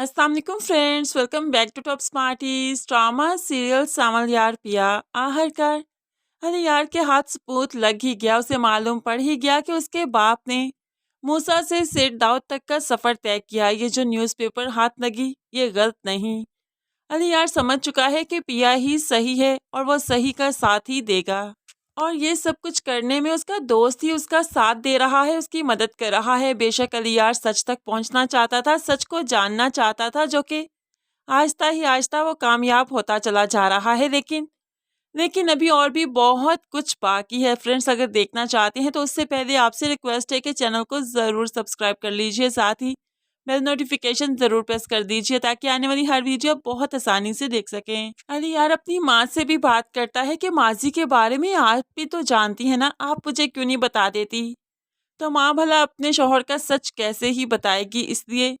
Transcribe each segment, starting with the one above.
अस्सलाम वालेकुम friends, welcome back to top smarties. Drama serial Sawal Yaar Piya आखिरकार अरे यार के हाथ सबूत लग ही गया। उसे मालूम पड़ ही गया कि उसके बाप ने मूसा से सेठ दाऊद तक का सफ़र तय किया। ये जो न्यूज़पेपर हाथ लगी ये गलत नहीं। अली यार समझ चुका है कि पिया ही सही है और वो सही का साथ ही देगा। और ये सब कुछ करने में उसका दोस्त ही उसका साथ दे रहा है, उसकी मदद कर रहा है। बेशक अली यार सच तक पहुंचना चाहता था, सच को जानना चाहता था, जो कि आहिस्ता ही आहिस्ता वो कामयाब होता चला जा रहा है। लेकिन अभी और भी बहुत कुछ बाकी है। फ्रेंड्स, अगर देखना चाहते हैं तो उससे पहले आपसे रिक्वेस्ट है कि चैनल को ज़रूर सब्सक्राइब कर लीजिए, साथ ही बेल नोटिफिकेशन ज़रूर प्रेस कर दीजिए ताकि आने वाली हर वीडियो बहुत आसानी से देख सकें। अरे यार अपनी माँ से भी बात करता है कि माजी के बारे में आप भी तो जानती है ना, आप मुझे क्यों नहीं बता देती। तो माँ भला अपने शौहर का सच कैसे ही बताएगी। इसलिए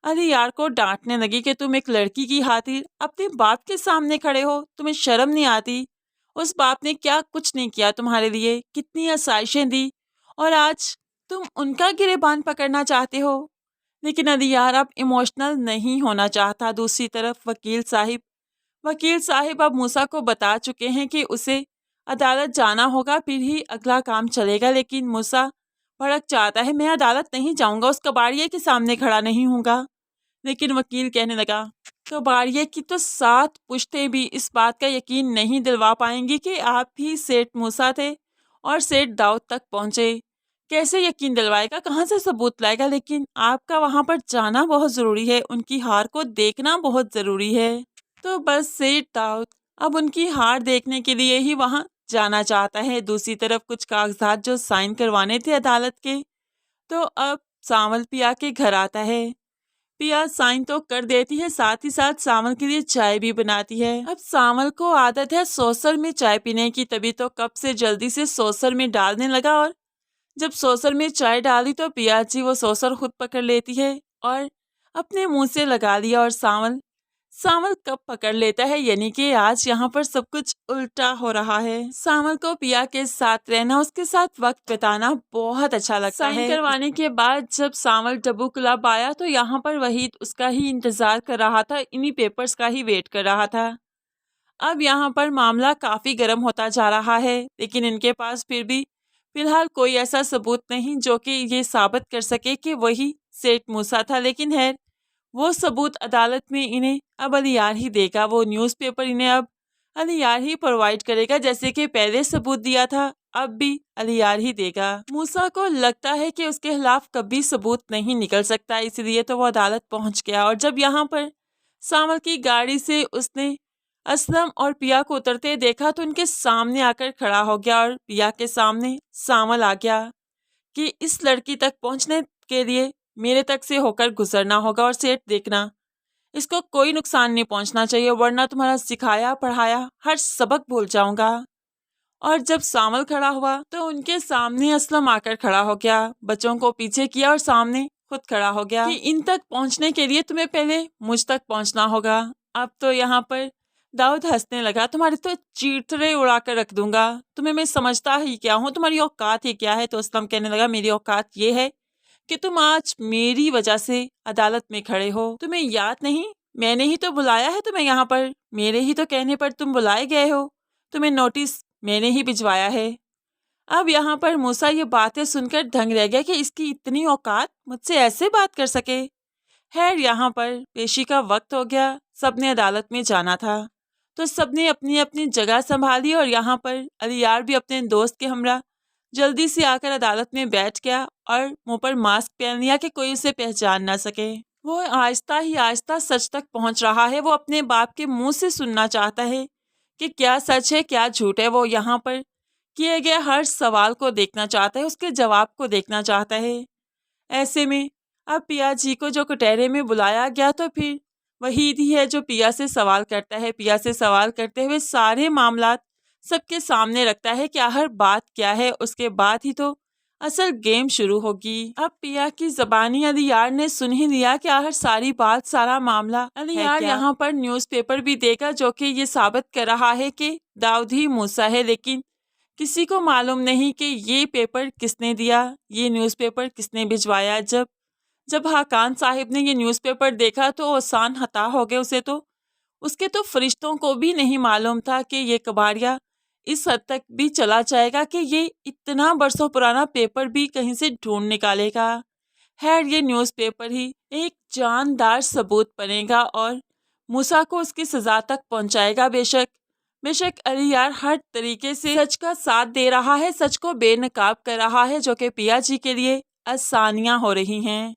अरे यार को डांटने लगी कि तुम एक लड़की की खातिर अपने बाप के सामने खड़े हो, तुम्हें शर्म नहीं आती। उस बाप ने क्या कुछ नहीं किया तुम्हारे लिए, कितनी आसाइशें दी, और आज तुम उनका गिरेबान पकड़ना चाहते हो। लेकिन अली यार अब इमोशनल नहीं होना चाहता। दूसरी तरफ वकील साहिब अब मूसा को बता चुके हैं कि उसे अदालत जाना होगा, फिर ही अगला काम चलेगा। लेकिन मूसा भड़क चाहता है, मैं अदालत नहीं जाऊंगा, उस कबाड़िए के सामने खड़ा नहीं होऊंगा। लेकिन वकील कहने लगा, कबाड़िए की तो 7 पुश्तें भी इस बात का यकीन नहीं दिलवा पाएंगी कि आप ही सेठ मूसा थे और सेठ दाऊद तक पहुंचे। कैसे यकीन दिलवाएगा, कहाँ से सबूत लाएगा। लेकिन आपका वहां पर जाना बहुत ज़रूरी है, उनकी हार को देखना बहुत ज़रूरी है। तो बस सेठ दाऊद अब उनकी हार देखने के लिए ही वहां जाना चाहता है। दूसरी तरफ कुछ कागजात जो साइन करवाने थे अदालत के, तो अब सावल पिया के घर आता है। पिया साइन तो कर देती है, साथ ही साथ सावल के लिए चाय भी बनाती है। अब सावल को आदत है सॉसर में चाय पीने की, तभी तो कप से जल्दी से सॉसर में डालने लगा। और जब सॉसर में चाय डाली तो पिया जी वो सॉसर खुद पकड़ लेती है और अपने मुंह से लगा लिया। और सावल सावल कब पकड़ लेता है, यानी कि आज यहाँ पर सब कुछ उल्टा हो रहा है। सावल को पिया के साथ रहना, उसके साथ वक्त बिताना बहुत अच्छा लगता है। साइन करवाने के बाद जब सावल डब्बू क्लब आया तो यहाँ पर वहीद उसका ही इंतजार कर रहा था, इन्हीं पेपर्स का ही वेट कर रहा था। अब यहाँ पर मामला काफी गर्म होता जा रहा है, लेकिन इनके पास फिर भी फिलहाल कोई ऐसा सबूत नहीं जो कि ये साबित कर सके कि वही सेठ मूसा था। लेकिन है वो सबूत अदालत में इन्हें अब अली यार ही देगा। वो न्यूज़पेपर इन्हें अब अली यार ही प्रोवाइड करेगा, जैसे कि पहले सबूत दिया था अब भी अली यार ही देगा। मूसा को लगता है कि उसके खिलाफ कभी सबूत नहीं निकल सकता, इसलिए तो वो अदालत पहुंच गया। और जब यहाँ पर सावल की गाड़ी से उसने असलम और पिया को उतरते देखा तो उनके सामने आकर खड़ा हो गया और पिया के सामने सावल आ गया कि इस लड़की तक पहुंचने के लिए मेरे तक से होकर गुजरना होगा। और सेठ देखना, इसको कोई नुकसान नहीं पहुंचना चाहिए, वरना तुम्हारा सिखाया पढ़ाया हर सबक भूल जाऊंगा। और जब सावल खड़ा हुआ तो उनके सामने असलम आकर खड़ा हो गया, बच्चों को पीछे किया और सामने खुद खड़ा हो गया कि इन तक पहुंचने के लिए तुम्हें पहले मुझ तक पहुंचना होगा। अब तो यहाँ पर दाऊद हंसने लगा, तुम्हारे तो चीथड़े उड़ा कर रख दूंगा, तुम्हें मैं समझता ही क्या हूँ, तुम्हारी औकात ही क्या है। तो असलम कहने लगा, मेरी औकात ये है कि तुम आज मेरी वजह से अदालत में खड़े हो। तुम्हें याद नहीं, मैंने ही तो बुलाया है तुम्हें यहाँ पर, मेरे ही तो कहने पर तुम बुलाए गए हो, तुम्हें नोटिस मैंने ही भिजवाया है। अब यहाँ पर मूसा ये बातें सुनकर दंग रह गया कि इसकी इतनी औकात, मुझसे ऐसे बात कर सके। खैर यहाँ पर पेशी का वक्त हो गया, सबने अदालत में जाना था तो सबने अपनी अपनी जगह संभाली। और यहाँ पर अली यार भी अपने दोस्त के हमरा जल्दी से आकर अदालत में बैठ गया और मुंह पर मास्क पहन लिया कि कोई उसे पहचान ना सके। वो आहिस्ता ही आहिस्ता सच तक पहुंच रहा है। वो अपने बाप के मुंह से सुनना चाहता है कि क्या सच है क्या झूठ है। वो यहाँ पर किए गए हर सवाल को देखना चाहता है, उसके जवाब को देखना चाहता है। ऐसे में अब पिया जी को जो कटहरे में बुलाया गया तो फिर वही ही है जो पिया से सवाल करता है। पिया से सवाल करते हुए सारे मामलात सबके सामने रखता है कि आखिर बात क्या है, उसके बाद ही तो असल गेम शुरू होगी। अब पिया की ज़बानी अली यार ने सुन ही लिया कि आखिर सारी बात सारा मामला अली यार यहाँ पर न्यूज़पेपर भी देगा जो कि ये साबित कर रहा है कि दाऊद ही मूसा है। लेकिन किसी को मालूम नहीं कि ये पेपर किसने दिया, ये न्यूज़पेपर किसने भिजवाया। जब हाकान साहिब ने ये न्यूज़पेपर देखा तो ओसान हता हो गए। उसके तो फरिश्तों को भी नहीं मालूम था कि ये कबाड़िया इस हद तक भी चला जाएगा कि ये इतना बरसों पुराना पेपर भी कहीं से ढूंढ निकालेगा। खैर, ये न्यूज़पेपर ही एक जानदार सबूत बनेगा और मूसा को उसकी सजा तक पहुंचाएगा। बेशक अली यार हर तरीके से सच का साथ दे रहा है, सच को बेनकाब कर रहा है, जो कि पिया जी के लिए आसानियां हो रही हैं।